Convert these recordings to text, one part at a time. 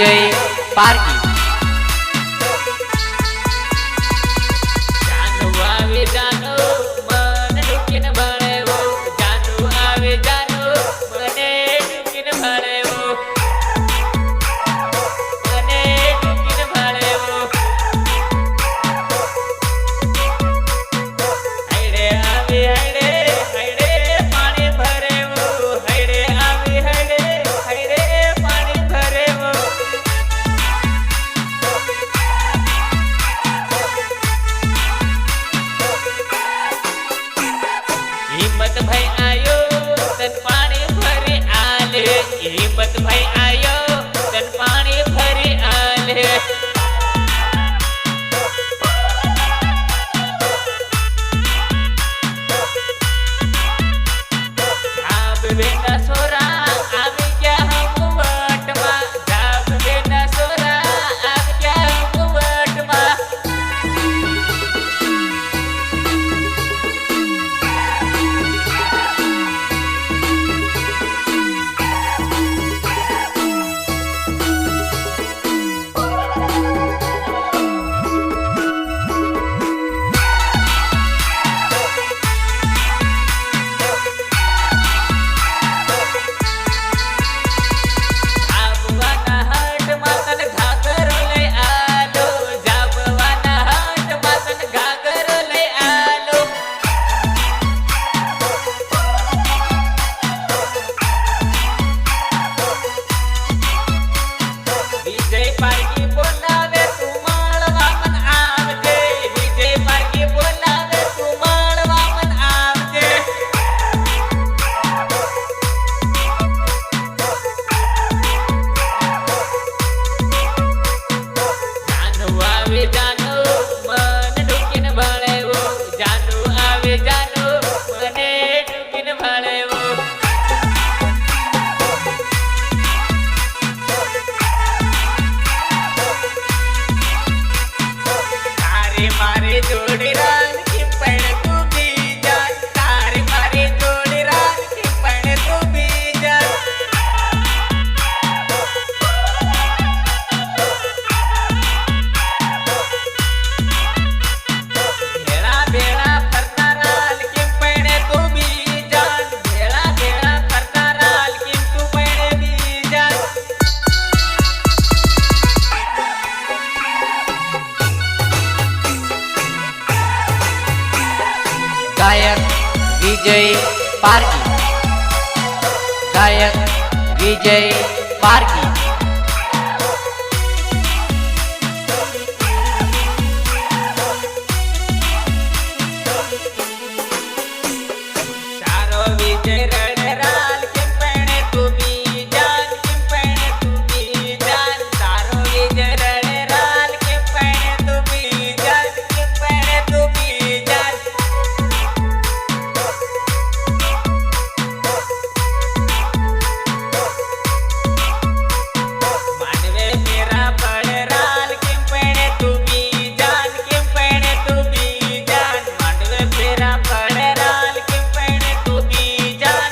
विजय पारगी। हिम्मत भाई आयो तन पानी भरे आले, हिम्मत भाई आयो तन पानी भरे आले। आप बेटा सोरा आवे क्या हम वटमा, आप बेटा सोरा आवे क्या हम वटमा। गायक विजय पारगी, गायक विजय पारगी। चारो विजय रणराल के पहने तू भी जान, के पहने तू भी जान। चारो विजय रणराल के पहने तू भी जान, के पहने तू भी जान। मानवे मेरा बड़राल के पहने तू भी जान, के पहने तू भी जान। मानवे मेरा बड़राल के पहने तू भी जान,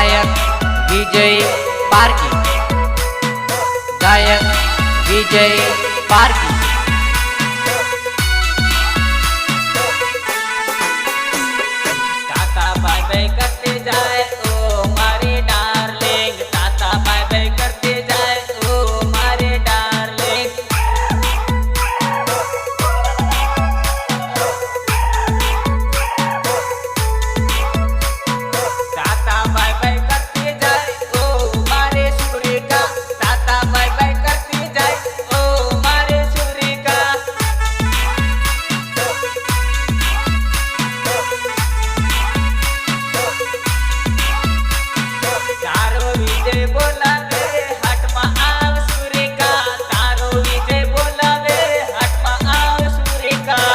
गायक विजय पारगी, गायक विजय पारगी। टाटा बाय बाय करते जाए ओ मारे डार्लिंग, टाटा बाय बाय करते जाए ओ मारे डार्लिंग। टाटा बाय बाय करते जाए ओ मारे सूर्यका, टाटा बाय बाय करते जाए ओ मारे सूर्यका। तारो विजय बोलावे हटમાં આવ સૂર્યકા, તારો વિજય બોલાવે હટમાં આવ સૂર્યકા।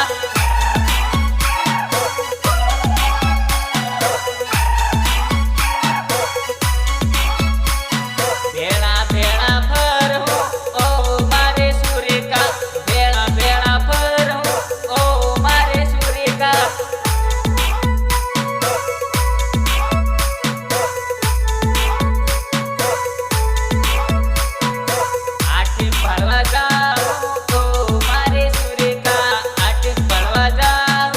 ભેળા ભેળા ફરહું ઓ મારે સૂર્યકા, ભેળા ભેળા ફરહું ઓ મારે સૂર્યકા। આઠ ભરવા જાઉં ઓ મારે સૂર્યકા, આઠ ભરવા જાઉં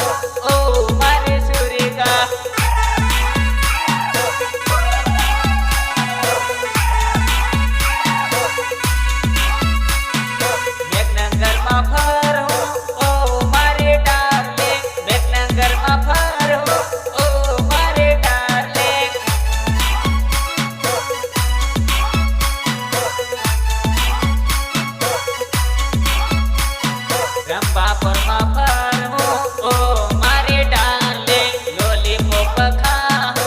ઓ મારે સૂર્યકા। મેઘનગરમાં ફરહું ઓ મારે ડાર્લિંગ, મેઘનગરમાં ફરહું ઓ મારે ડાર્લિંગ। રંભાપુરમાં ફરહું ઓ મારે ડાર્લિંગ, લોલીપોપ ખાઉં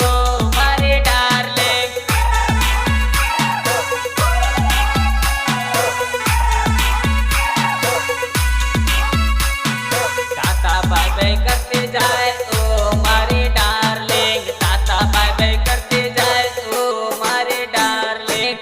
ઓ મારે ડાર્લિંગ। टाटा बाय बाय करते जाए ओ मारे डार्लिंग, टाटा बाय बाय करते जाए ओ मारे डार्लिंग।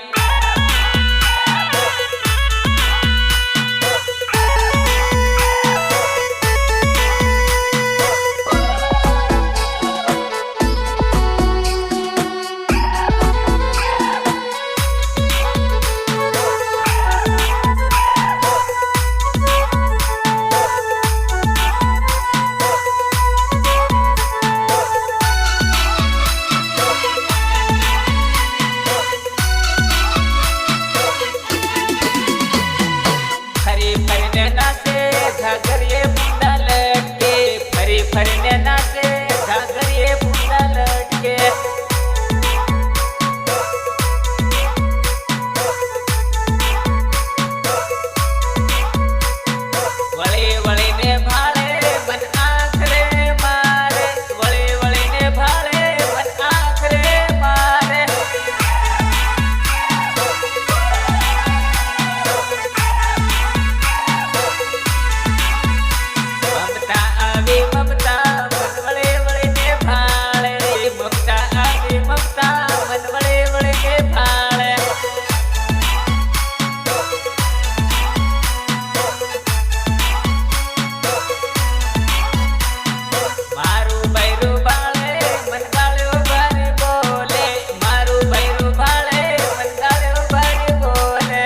फरी फरने नाचे घाघरिए बूंदा लटके, फरी फरने नाचे घाघरिए बूंदा लटके। वळे वळीने भाळे मन आखरे मारे, वळे वळीने भाळे मन आखरे मारे। ममता आवे ममता मन वळे वळीने भाळे, ममता आवे ममता मन वळे वळीने भाळे। મારું બૈરું ભાળે મન ગાળ્યો ભારે બોલે, મારું બૈરું ભાળે મન ગાળ્યો ભારે બોલે।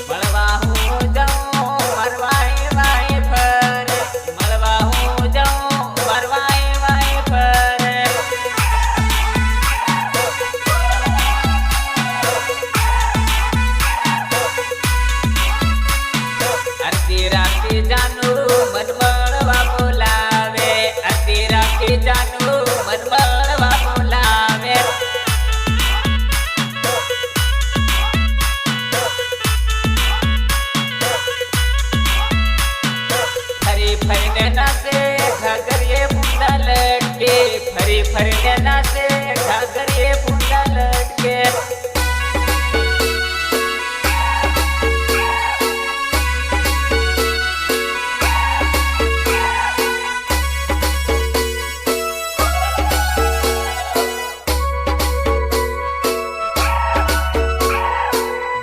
મળવા હું જાઉં મરવાય વાય ફરે, મળવા હું જાઉં મરવાય વાય ફરે। અડધી રાતે જાનું મન મળવા બોલાવે, અડધી રાતે જાનું મન મળવા બોલાવે। ફરી ફરીને નાચે ઘાઘરિએ બૂંદા લટકે, ફરી ફરીને નાચે ઘાઘરિએ બૂંદા લટકે।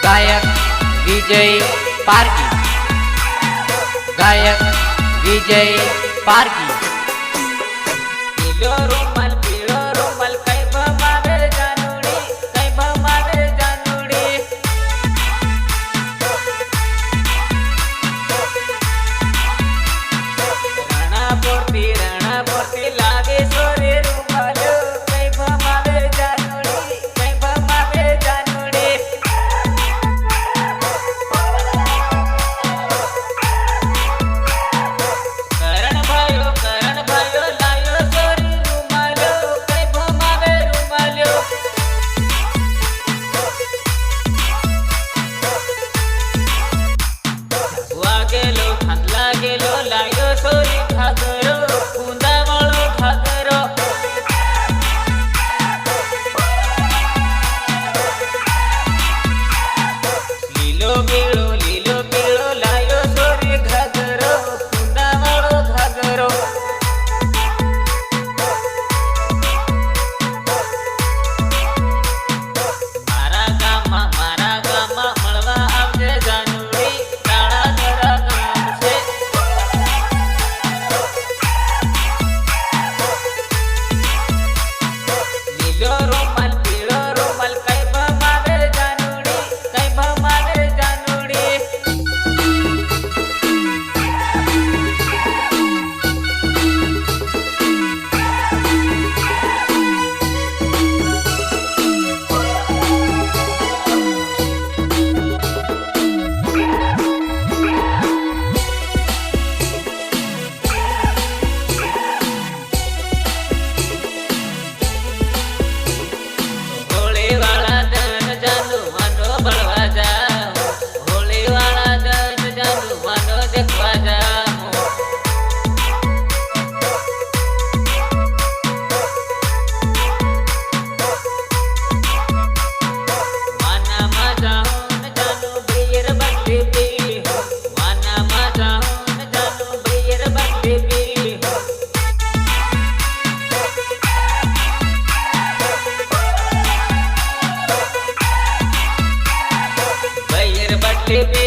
गायक विजय पारगी, गायक विजय पारगी पीलो रुमाल पीळो रुमाल कई भमावे जानुडी कई भमावे जानुडी रणा पोरती लागे सोरे रुमाल कई भमावे जानुडी कई भमावे जानुडी करण भयो लायो सोरी रुमालो कई भमावे रुमालो वागेलो खांदला गेलो लायो सोरी घागरो कुंदावळो घागरो लीलो पीळो लायो सोरी घागरो कुंदावळो घागरो मारा गामમાં મળવા આવજે જાનુડી તાળા ધરા ગામ છે લીલો રૂમાલ પીળો રૂમાલ કઈ ભમાવે જાનુડી કઈ ભમાવે જાનુડી હોળીવાળા ધન જાનુવાનો ભળવા જાઉં હોળીવાળા ધન જાનુવાનો દેખવા જાઉં વાનામાં જાઉં ને જાનું બ્રિયર બદલી પી હો વાનામાં જાઉં ને જાનું બ્રિયર બદલી પી હો बैर बटले